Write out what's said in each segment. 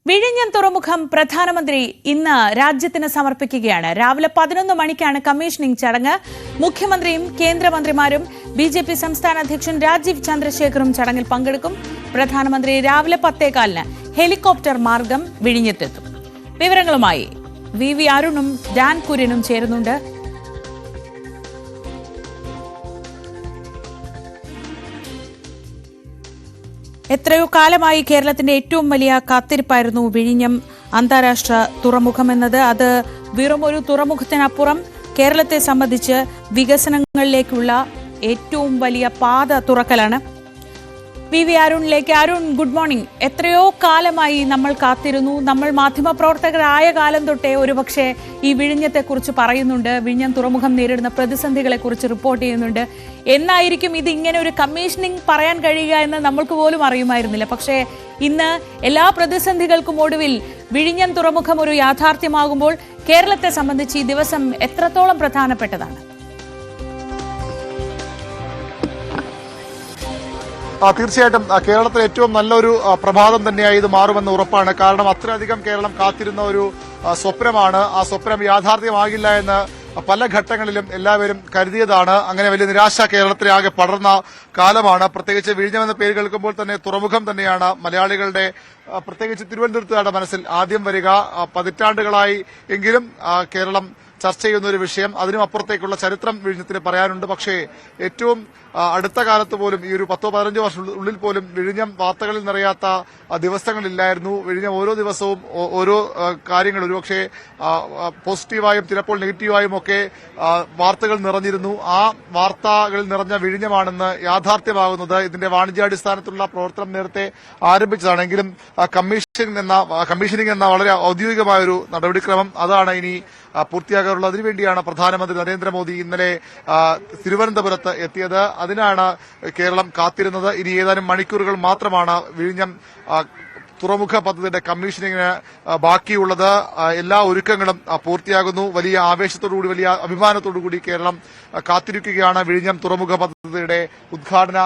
വിഴിഞ്ഞം തുറമുഖം പ്രധാനമന്ത്രി ഇന്ന് രാജ്യത്തിന് സമർപ്പിക്കുകയാണ്. രാവിലെ 11 മണിക്കാണ് കമ്മീഷനിംഗ് ചടങ്ങ്. മുഖ്യമന്ത്രിയും കേന്ദ്രമന്ത്രിമാരും ബിജെപി സംസ്ഥാന അധ്യക്ഷൻ രാജീവ് ചന്ദ്രശേഖറും ചടങ്ങിൽ പങ്കെടുക്കും. പ്രധാനമന്ത്രി രാവിലെ 10:15 ഹെലികോപ്റ്റർ മാർഗം വിഴിഞ്ഞത്തെത്തും. വിവരങ്ങളുമായി വി അരുണും ഡാൻ കുര്യനും ചേരുന്നുണ്ട്. എത്രയോ കാലമായി കേരളത്തിന്റെ ഏറ്റവും വലിയ കാത്തിരിപ്പായിരുന്നു വിഴിഞ്ഞം അന്താരാഷ്ട്ര തുറമുഖം എന്നത്. അത് വെറുമൊരു തുറമുഖത്തിനപ്പുറം കേരളത്തെ സംബന്ധിച്ച് വികസനങ്ങളിലേക്കുള്ള ഏറ്റവും വലിയ പാത തുറക്കലാണ്. വി അരുണിലേക്ക്. Arun, good morning. എത്രയോ കാലമായി നമ്മൾ കാത്തിരുന്നു. നമ്മൾ മാധ്യമപ്രവർത്തകരായ കാലം തൊട്ടേ ഒരുപക്ഷെ ഈ വിഴിഞ്ഞത്തെക്കുറിച്ച് പറയുന്നുണ്ട്, വിഴിഞ്ഞം തുറമുഖം നേരിടുന്ന പ്രതിസന്ധികളെ കുറിച്ച് റിപ്പോർട്ട് ചെയ്യുന്നുണ്ട്. എന്നായിരിക്കും ഇത് ഇങ്ങനെ ഒരു കമ്മീഷനിങ് പറയാൻ കഴിയുക എന്ന് നമ്മൾക്ക് പോലും അറിയുമായിരുന്നില്ല. പക്ഷേ ഇന്ന് എല്ലാ പ്രതിസന്ധികൾക്കും ഒടുവിൽ വിഴിഞ്ഞം തുറമുഖം ഒരു യാഥാർത്ഥ്യമാകുമ്പോൾ കേരളത്തെ സംബന്ധിച്ച് ഈ ദിവസം എത്രത്തോളം പ്രധാനപ്പെട്ടതാണ്? തീർച്ചയായിട്ടും കേരളത്തിൽ ഏറ്റവും നല്ലൊരു പ്രഭാതം തന്നെയായി ഇത് മാറുമെന്ന് ഉറപ്പാണ്. കാരണം അത്രയധികം കേരളം കാത്തിരുന്ന ഒരു സ്വപ്നമാണ്. ആ സ്വപ്നം യാഥാർത്ഥ്യമാകില്ല എന്ന് പല ഘട്ടങ്ങളിലും എല്ലാവരും കരുതിയതാണ്. അങ്ങനെ വലിയ നിരാശ കേരളത്തിലെ ആകെ പടർന്ന കാലമാണ്. പ്രത്യേകിച്ച് വിഴിഞ്ഞം എന്ന പേര് കേൾക്കുമ്പോൾ തന്നെ തുറമുഖം തന്നെയാണ് മലയാളികളുടെ, പ്രത്യേകിച്ച് തിരുവനന്തപുരത്തുകാരുടെ മനസ്സിൽ ആദ്യം വരിക. പതിറ്റാണ്ടുകളായി എങ്കിലും കേരളം ചർച്ച ചെയ്യുന്ന ഒരു വിഷയം. അതിനും അപ്പുറത്തേക്കുള്ള ചരിത്രം വിഴിഞ്ഞത്തിന് പറയാനുണ്ട്. പക്ഷേ ഏറ്റവും അടുത്ത കാലത്ത് പോലും ഈ ഒരു 10-15 വർഷത്തിനുള്ളിൽ പോലും വിഴിഞ്ഞം വാർത്തകളിൽ നിറയാത്ത ദിവസങ്ങളില്ലായിരുന്നു. വിഴിഞ്ഞം ഓരോ ദിവസവും ഓരോ കാര്യങ്ങൾ ഒരുപക്ഷെ പോസിറ്റീവായും ചിലപ്പോൾ നെഗറ്റീവായും ഒക്കെ വാർത്തകൾ നിറഞ്ഞിരുന്നു. ആ വാർത്തകളിൽ നിറഞ്ഞ വിഴിഞ്ഞമാണെന്ന് യാഥാർത്ഥ്യമാകുന്നത്. ഇതിന്റെ വാണിജ്യാടിസ്ഥാനത്തിലുള്ള പ്രവർത്തനം നേരത്തെ ആരംഭിച്ചതാണെങ്കിലും കമ്മീഷനിംഗ് എന്ന വളരെ ഔദ്യോഗികമായ ഒരു നടപടിക്രമം അതാണ് ഇനി പൂർത്തിയാകാറുള്ളത്. അതിനുവേണ്ടിയാണ് പ്രധാനമന്ത്രി നരേന്ദ്രമോദി ഇന്നലെ തിരുവനന്തപുരത്ത് എത്തിയത്. അതിനാണ് കേരളം കാത്തിരുന്നത്. ഇനി ഏതാനും മണിക്കൂറുകൾ മാത്രമാണ് വിഴിഞ്ഞം തുറമുഖ പദ്ധതിയുടെ കമ്മീഷനിങ്ങിന് ബാക്കിയുള്ളത്. എല്ലാ ഒരുക്കങ്ങളും പൂർത്തിയാകുന്നു. വലിയ ആവേശത്തോടുകൂടി, വലിയ അഭിമാനത്തോടുകൂടി കേരളം കാത്തിരിക്കുകയാണ്. വിഴിഞ്ഞം തുറമുഖ പദ്ധതിയുടെ ഉദ്ഘാടന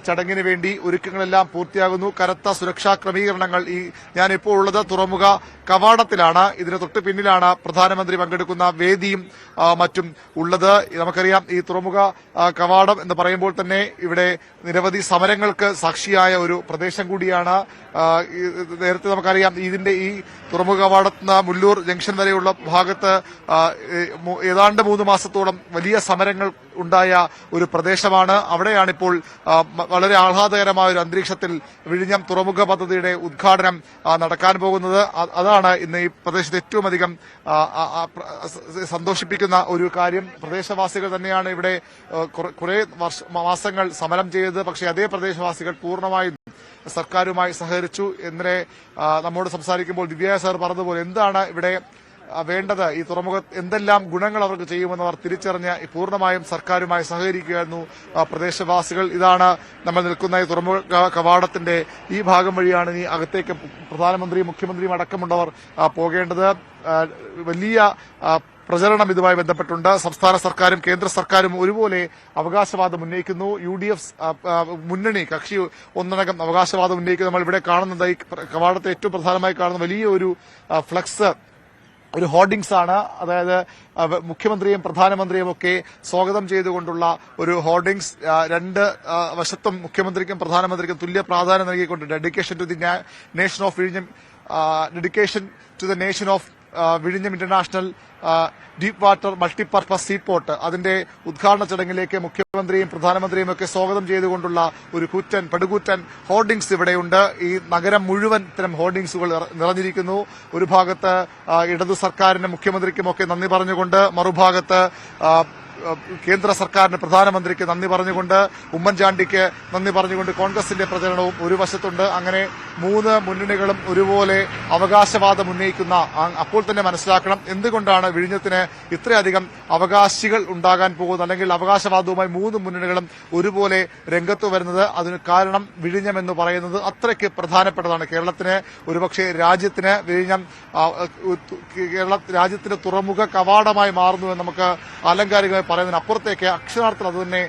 ചടങ്ങിന് വേണ്ടി ഒരുക്കങ്ങളെല്ലാം പൂർത്തിയാകുന്നു. കനത്ത സുരക്ഷാ ക്രമീകരണങ്ങൾ. ഞാനിപ്പോൾ ഉള്ളത് തുറമുഖ കവാടത്തിലാണ്. ഇതിന് തൊട്ട് പിന്നിലാണ് പ്രധാനമന്ത്രി പങ്കെടുക്കുന്ന വേദിയും മറ്റും ഉള്ളത്. നമുക്കറിയാം, ഈ തുറമുഖ കവാടം എന്ന് പറയുമ്പോൾ തന്നെ ഇവിടെ നിരവധി സമരങ്ങൾക്ക് സാക്ഷിയായ ഒരു പ്രദേശം കൂടിയാണ്. നേരത്തെ നമുക്കറിയാം, ഇതിന്റെ ഈ തുറമുഖ കവാടത്തിന് മുല്ലൂർ ജംഗ്ഷൻ വരെയുള്ള ഭാഗത്ത് ഏതാണ്ട് 3 മാസത്തോളം വലിയ സമരങ്ങൾ ഉണ്ടായ ഒരു പ്രദേശമാണ്. അവിടെയാണിപ്പോൾ വളരെ ആഹ്ലാദകരമായ ഒരു അന്തരീക്ഷത്തിൽ വിഴിഞ്ഞം തുറമുഖ പദ്ധതിയുടെ ഉദ്ഘാടനം നടക്കാൻ പോകുന്നത്. അതാണ് ഇന്ന് ഈ പ്രദേശത്ത് ഏറ്റവും അധികം സന്തോഷിപ്പിക്കുന്ന ഒരു കാര്യം. പ്രദേശവാസികൾ തന്നെയാണ് ഇവിടെ കുറെ മാസങ്ങൾ സമരം ചെയ്തത്. പക്ഷേ അതേ പ്രദേശവാസികൾ പൂർണ്ണമായും സർക്കാരുമായി സഹകരിച്ചു. ഇന്നലെ നമ്മോട് സംസാരിക്കുമ്പോൾ ദിവ്യ സാർ പറഞ്ഞതുപോലെ എന്താണ് ഇവിടെ വേണ്ടത്, ഈ തുറമുഖം എന്തെല്ലാം ഗുണങ്ങൾ അവർക്ക് ചെയ്യുമെന്ന് അവർ തിരിച്ചറിഞ്ഞ് പൂർണ്ണമായും സർക്കാരുമായി സഹകരിക്കുകയായിരുന്നു പ്രദേശവാസികൾ. ഇതാണ് നമ്മൾ നിൽക്കുന്ന ഈ തുറമുഖ കവാടത്തിന്റെ ഈ ഭാഗം വഴിയാണ് ഇനി അകത്തേക്ക് പ്രധാനമന്ത്രിയും മുഖ്യമന്ത്രിയും അടക്കമുള്ളവർ പോകേണ്ടത്. വലിയ പ്രചരണം ഇതുമായി ബന്ധപ്പെട്ടുണ്ട്. സംസ്ഥാന സർക്കാരും കേന്ദ്ര സർക്കാരും ഒരുപോലെ അവകാശവാദം ഉന്നയിക്കുന്നു. UDF മുന്നണി കക്ഷി ഒന്നടങ്കം അവകാശവാദം ഉന്നയിക്കുന്നു. നമ്മൾ ഇവിടെ കാണുന്നത് ഈ കവാടത്തെ ഏറ്റവും പ്രധാനമായി കാണുന്ന വലിയ ഒരു ഫ്ലക്സ്, ഒരു ഹോർഡിംഗ്സ് ആണ്. അതായത് മുഖ്യമന്ത്രിയും പ്രധാനമന്ത്രിയും ഒക്കെ സ്വാഗതം ചെയ്തുകൊണ്ടുള്ള ഒരു ഹോർഡിംഗ്സ്. രണ്ട് വശത്തും മുഖ്യമന്ത്രിക്കും പ്രധാനമന്ത്രിക്കും തുല്യ പ്രാധാന്യം നൽകിക്കൊണ്ട് dedication to the nation of വിഴിഞ്ഞം, dedication to the nation of വിഴിഞ്ഞം international deep water multipurpose seaport, അതിന്റെ ഉദ്ഘാടന ചടങ്ങിലേക്ക് മുഖ്യമന്ത്രിയും പ്രധാനമന്ത്രിയും ഒക്കെ സ്വാഗതം ചെയ്തുകൊണ്ടുള്ള ഒരു പടുകൂറ്റൻ ഹോർഡിംഗ്സ് ഇവിടെയുണ്ട്. ഈ നഗരം മുഴുവൻ ഇത്തരം ഹോർഡിംഗ്സുകൾ നിറഞ്ഞിരിക്കുന്നു. ഒരു ഭാഗത്ത് ഇടതു സർക്കാരിനും മുഖ്യമന്ത്രിക്കും ഒക്കെ നന്ദി പറഞ്ഞുകൊണ്ട്, മറുഭാഗത്ത് കേന്ദ്ര സർക്കാരിന് പ്രധാനമന്ത്രിക്ക് നന്ദി പറഞ്ഞുകൊണ്ട്, ഉമ്മൻചാണ്ടിക്ക് നന്ദി പറഞ്ഞുകൊണ്ട് കോൺഗ്രസിന്റെ പ്രചരണവും ഒരു വശത്തുണ്ട്. അങ്ങനെ 3 മുന്നണികളും ഒരുപോലെ അവകാശവാദം ഉന്നയിക്കുന്ന, അപ്പോൾ തന്നെ മനസ്സിലാക്കണം എന്തുകൊണ്ടാണ് വിഴിഞ്ഞത്തിന് ഇത്രയധികം അവകാശികൾ ഉണ്ടാകാൻ പോകുന്നത്, അല്ലെങ്കിൽ അവകാശവാദവുമായി 3 മുന്നണികളും ഒരുപോലെ രംഗത്ത് വരുന്നത്. അതിന് കാരണം വിഴിഞ്ഞം എന്ന് പറയുന്നത് അത്രയ്ക്ക് പ്രധാനപ്പെട്ടതാണ് കേരളത്തിന്. ഒരുപക്ഷെ രാജ്യത്തിന് വിഴിഞ്ഞം രാജ്യത്തിന്റെ തുറമുഖ കവാടമായി മാറുന്നു എന്ന് നമുക്ക് ആലങ്കാരികമായി എന്ന് പറയുന്നതിനപ്പുറത്തേക്ക് അക്ഷരാർത്ഥത്തിൽ അത് തന്നെ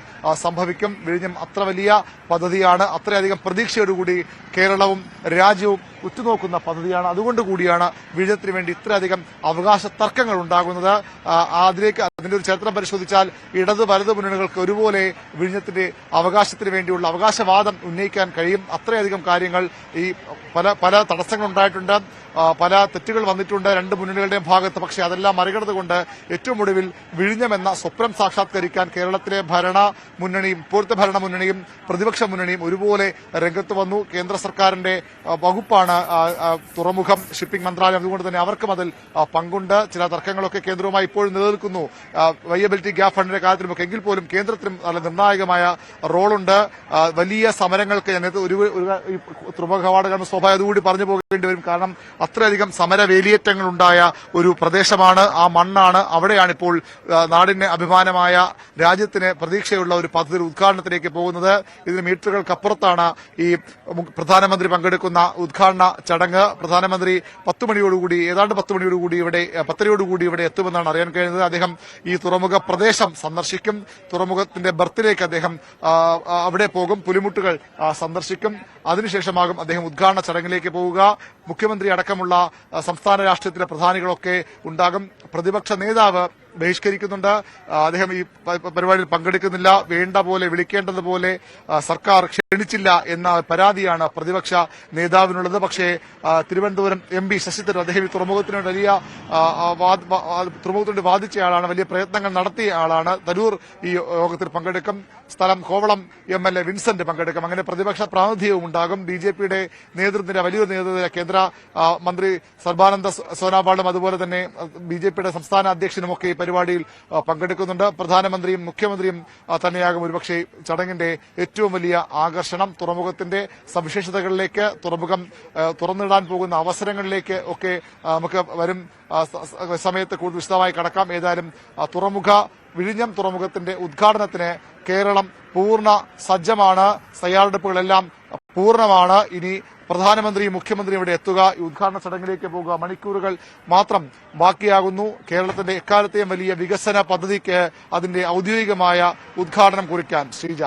സംഭവിക്കും. വിഴിഞ്ഞം അത്ര വലിയ പദ്ധതിയാണ്, അത്രയധികം പ്രതീക്ഷയോടുകൂടി കേരളവും രാജ്യവും ഉറ്റുനോക്കുന്ന പദ്ധതിയാണ്. അതുകൊണ്ട് കൂടിയാണ് വിഴിഞ്ഞത്തിന് വേണ്ടി ഇത്രയധികം അവകാശ തർക്കങ്ങൾ ഉണ്ടാകുന്നത്. അതിന്റെ ഒരു ചരിത്രം പരിശോധിച്ചാൽ ഇടത് വലത് മുന്നണികൾക്ക് ഒരുപോലെ വിഴിഞ്ഞത്തിന്റെ അവകാശത്തിന് വേണ്ടിയുള്ള അവകാശവാദം ഉന്നയിക്കാൻ കഴിയും. അത്രയധികം കാര്യങ്ങൾ ഈ പല തടസ്സങ്ങൾ ഉണ്ടായിട്ടുണ്ട്, പല തെറ്റുകൾ വന്നിട്ടുണ്ട് രണ്ട് മുന്നണികളുടെയും ഭാഗത്ത്. പക്ഷേ അതെല്ലാം മറികടന്നുകൊണ്ട് ഏറ്റവും ഒടുവിൽ വിഴിഞ്ഞമെന്ന സ്വപ്നം സാക്ഷാത്കരിക്കാൻ കേരളത്തിലെ ഭരണ മുന്നണിയും ഇപ്പോഴത്തെ ഭരണ മുന്നണിയും പ്രതിപക്ഷ മുന്നണിയും ഒരുപോലെ രംഗത്ത് വന്നു. കേന്ദ്ര സർക്കാരിന്റെ വകുപ്പാണ് തുറമുഖം, ഷിപ്പിംഗ് മന്ത്രാലയം. അതുകൊണ്ട് തന്നെ അവർക്കും അതിൽ പങ്കുണ്ട്. ചില തർക്കങ്ങളൊക്കെ കേന്ദ്രവുമായി ഇപ്പോഴും നിലനിൽക്കുന്നു വയബിലിറ്റി ഗ്യാപ് ഫണ്ടിന്റെ കാര്യത്തിലുമൊക്കെ. എങ്കിൽ പോലും കേന്ദ്രത്തിനും നല്ല നിർണായകമായ റോളുണ്ട്. വലിയ സമരങ്ങൾക്ക് ഈ തുറമുഖ കവാടങ്ങൾ സ്വാഭാവികം അതുകൂടി പറഞ്ഞു പോകേണ്ടി വരും. കാരണം അത്രയധികം സമരവേലിയേറ്റങ്ങളുണ്ടായ ഒരു പ്രദേശമാണ്, ആ മണ്ണാണ്. അവിടെയാണിപ്പോൾ നാടിന് അഭിമാനമായ രാജ്യത്തിന് പ്രതീക്ഷയുള്ള ഒരു പദ്ധതി ഉദ്ഘാടനത്തിലേക്ക് പോകുന്നത്. ഇതിന് മീറ്ററുകൾക്കപ്പുറത്താണ് ഈ പ്രധാനമന്ത്രി പങ്കെടുക്കുന്ന ഉദ്ഘാടന ചടങ്ങ്. പ്രധാനമന്ത്രി 10 മണിയോടുകൂടി ഏതാണ്ട് 10 മണിയോടുകൂടി ഇവിടെ 10:30 ഇവിടെ എത്തുമെന്നാണ് അറിയാൻ കഴിയുന്നത്. അദ്ദേഹം ഈ തുറമുഖ പ്രദേശം സന്ദർശിക്കും. തുറമുഖത്തിന്റെ ബർത്തിലേക്ക് അദ്ദേഹം അവിടെ പോകും, പുലിമുട്ടുകൾ സന്ദർശിക്കും. അതിനുശേഷമാകും അദ്ദേഹം ഉദ്ഘാടന ചടങ്ങിലേക്ക് പോവുക. മുഖ്യമന്ത്രി അടക്കമുള്ള സംസ്ഥാന രാഷ്ട്രീയത്തിലെ പ്രധാനികളൊക്കെ ഉണ്ടാകും. പ്രതിപക്ഷ നേതാവ് ബഹിഷ്കരിക്കുന്നുണ്ട്. അദ്ദേഹം ഈ പരിപാടിയിൽ പങ്കെടുക്കുന്നില്ല, വേണ്ട പോലെ വിളിക്കേണ്ടതുപോലെ സർക്കാർ ക്ഷണിച്ചില്ല എന്ന പരാതിയാണ് പ്രതിപക്ഷ നേതാവിനുള്ളത്. പക്ഷേ തിരുവനന്തപുരം MP ശശി തരൂർ അദ്ദേഹം ഈ തുറമുഖത്തിന് വലിയ തുറമുഖത്തിന് വാദിച്ചയാളാണ്, വലിയ പ്രയത്നങ്ങൾ നടത്തിയ ആളാണ്. തരൂർ ഈ യോഗത്തിൽ പങ്കെടുക്കും. സ്ഥലം കോവളം MLA വിൻസെന്റ് പങ്കെടുക്കും. അങ്ങനെ പ്രതിപക്ഷ പ്രാതിനിധ്യവും ഉണ്ടാകും. BJPയുടെ നേതൃത്വത്തിന്റെ വലിയൊരു നേതൃത്വ കേന്ദ്ര മന്ത്രി സർബാനന്ദ സോനോവാളും അതുപോലെ തന്നെ BJPയുടെ സംസ്ഥാന അധ്യക്ഷനുമൊക്കെ ഈ പരിപാടിയിൽ പങ്കെടുക്കുന്നുണ്ട്. പ്രധാനമന്ത്രയും മുഖ്യമന്ത്രിയും തന്നെയാകും ഒരുപക്ഷെ ചടങ്ങിന്റെ ഏറ്റവും വലിയ ആകർഷണം. തുറമുഖത്തിന്റെ സവിശേഷതകളിലേക്ക്, തുറമുഖം തുറന്നിടാൻ പോകുന്ന അവസരങ്ങളിലേക്ക് ഒക്കെ നമുക്ക് വരും സമയത്ത് കൂടുതൽ വിശദമായി കടക്കാം. ഏതായാലും വിഴിഞ്ഞം തുറമുഖത്തിന്റെ ഉദ്ഘാടനത്തിന് കേരളം പൂർണ്ണ സജ്ജമാണ്. തയ്യാറെടുപ്പുകളെല്ലാം പൂർണ്ണമാണ്. ഇനി പ്രധാനമന്ത്രിയും മുഖ്യമന്ത്രിയും ഇവിടെ എത്തുക, ഈ ഉദ്ഘാടന ചടങ്ങിലേക്ക് പോകുക. മണിക്കൂറുകൾ മാത്രം ബാക്കിയാകുന്നു. കേരളത്തിന്റെ എക്കാലത്തെയും വലിയ വികസന പദ്ധതിക്ക് അതിന്റെ ഔദ്യോഗികമായ ഉദ്ഘാടനം കുറിക്കാൻ. ശ്രീജ.